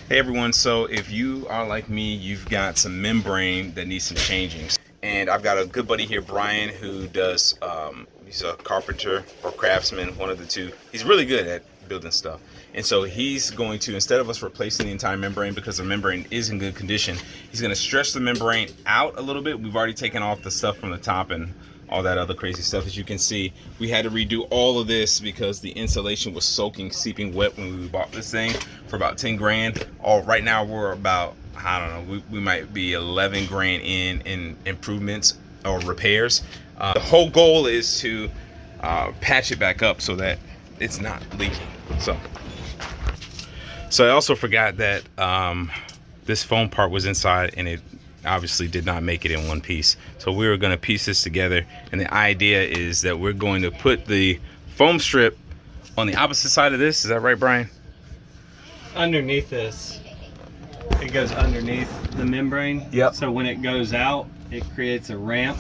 Hey everyone, so if you are like me, you've got some membrane that needs some changing. And I've got a good buddy here, Brian, who does, he's a carpenter or craftsman, one of the two. He's really good at building stuff. And so he's going to, instead of us replacing the entire membrane because the membrane is in good condition, he's going to stretch the membrane out a little bit. We've already taken off the stuff from the top and all that other crazy stuff. As you can see, we had to redo all of this because the insulation was soaking, seeping wet when we bought this thing for about 10 grand. Right now we're about, I don't know, we might be 11 grand in improvements or repairs. The whole goal is to patch it back up so that it's not leaking. So I also forgot that this foam part was inside and it obviously did not make it in one piece. So we were going to piece this together, and the idea is that we're going to put the foam strip on the opposite side of this. Is that right, Brian? Underneath this, it goes underneath the membrane. Yep. So when it goes out, it creates a ramp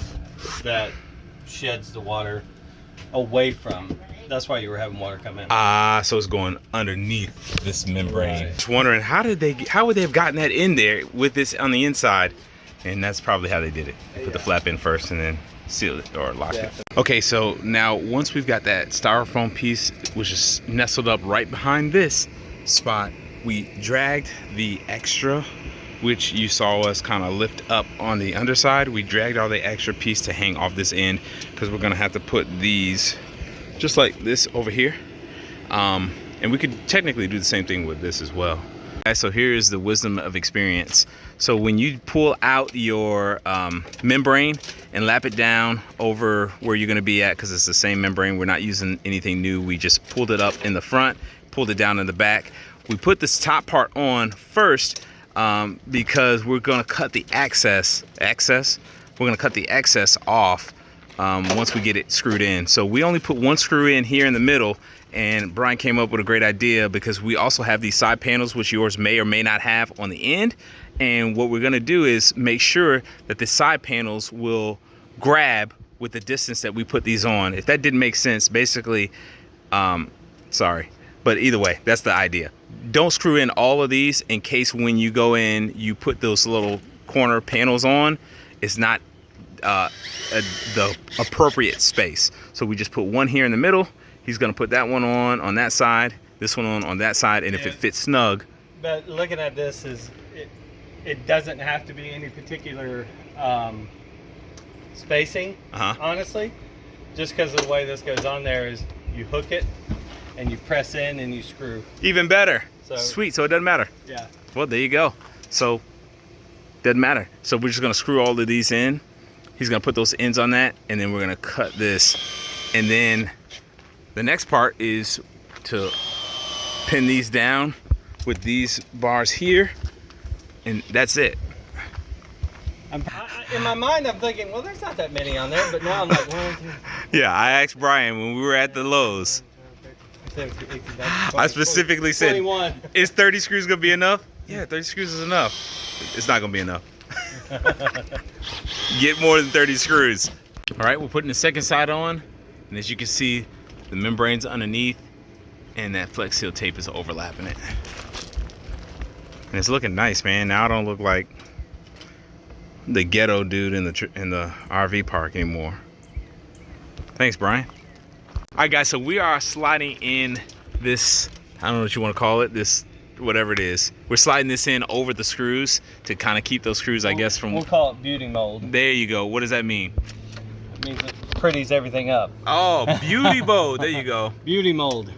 that sheds the water away from. That's why you were having water come in. So it's going underneath this membrane. Right. Just wondering how would they have gotten that in there with this on the inside? And that's probably how they did it. They put the flap in first and then seal it or lock it. Okay, so now once we've got that styrofoam piece, which is nestled up right behind this spot, we dragged the extra, which you saw us kind of lift up on the underside. We dragged all the extra piece to hang off this end because we're gonna have to put these just like this over here. And we could technically do the same thing with this as well. So here is the wisdom of experience. So when you pull out your membrane and lap it down over where you're gonna be at, because it's the same membrane, we're not using anything new, we just pulled it up in the front, pulled it down in the back. We put this top part on first because we're gonna cut the excess. We're gonna cut the excess off once we get it screwed in. So we only put one screw in here in the middle, and Brian came up with a great idea because we also have these side panels, which yours may or may not have on the end. And what we're gonna do is make sure that the side panels will grab with the distance that we put these on. If that didn't make sense, basically, sorry. But either way, that's the idea. Don't screw in all of these in case when you go in, you put those little corner panels on, it's not the appropriate space. So we just put one here in the middle. He's gonna put that one on that side, this one on that side, and if it fits snug. But looking at this, it doesn't have to be any particular spacing, honestly. Just because of the way this goes on there is you hook it and you press in and you screw. Even better. So, sweet, so it doesn't matter. Yeah. Well, there you go. So doesn't matter. So we're just gonna screw all of these in. He's gonna put those ends on that, and then we're gonna cut this. And then the next part is to pin these down with these bars here, and that's it. In my mind, I'm thinking, well, there's not that many on there, but now I'm like, 1, 2. Yeah, I asked Brian when we were at the Lowe's. I specifically said, 21. Is 30 screws gonna be enough? Yeah, 30 screws is enough. It's not gonna be enough. Get more than 30 screws. All right, we're putting the second side on, and as you can see, the membrane's underneath, and that Flex Seal tape is overlapping it. And it's looking nice, man. Now I don't look like the ghetto dude in the RV park anymore. Thanks, Brian. All right, guys, so we are sliding in this, I don't know what you want to call it, this, whatever it is. We're sliding this in over the screws to kind of keep those screws, I guess, from... We'll call it beauty mold. There you go. What does that mean? It means it pretties everything up. Oh, beauty mold. There you go. Beauty mold.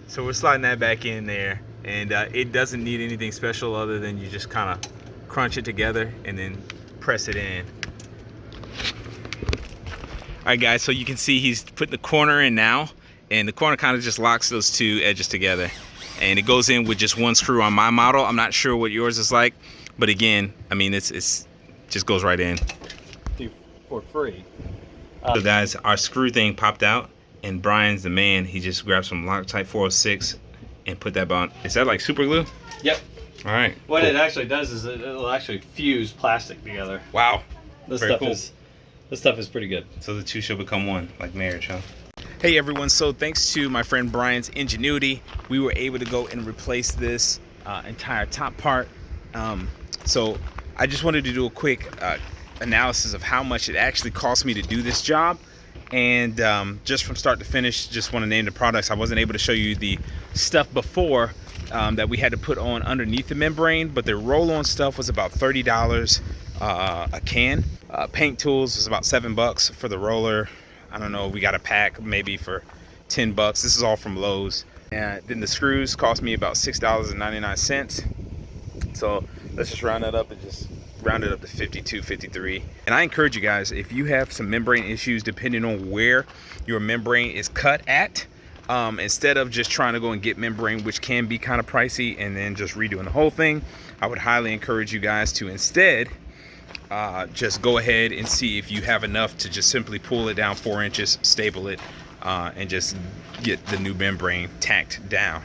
So we're sliding that back in there, and it doesn't need anything special other than you just kind of crunch it together and then press it in. All right, guys, so you can see he's putting the corner in now, and the corner kind of just locks those two edges together. And it goes in with just one screw on my model. I'm not sure what yours is like, but again, I mean, it's just goes right in. For free. So guys, our screw thing popped out, and Brian's the man. He just grabbed some Loctite 406 and put that on. Is that like super glue? Yep. All right. What it actually does is it'll actually fuse plastic together. Wow. This Very stuff cool. This stuff is pretty good. So the two shall become one, like marriage, huh? Hey everyone, so thanks to my friend Brian's ingenuity, we were able to go and replace this entire top part. So I just wanted to do a quick analysis of how much it actually cost me to do this job. And just from start to finish, just want to name the products. I wasn't able to show you the stuff before that we had to put on underneath the membrane, but the roll-on stuff was about $30 a can. Paint tools was about $7 for the roller. I don't know, we got a pack maybe for $10. This is all from Lowe's. And then the screws cost me about $6.99. So let's just round that up and just round it up to 52, 53. And I encourage you guys, if you have some membrane issues, depending on where your membrane is cut at, instead of just trying to go and get membrane, which can be kind of pricey, and then just redoing the whole thing, I would highly encourage you guys to instead just go ahead and see if you have enough to just simply pull it down 4 inches, staple it, and just get the new membrane tacked down.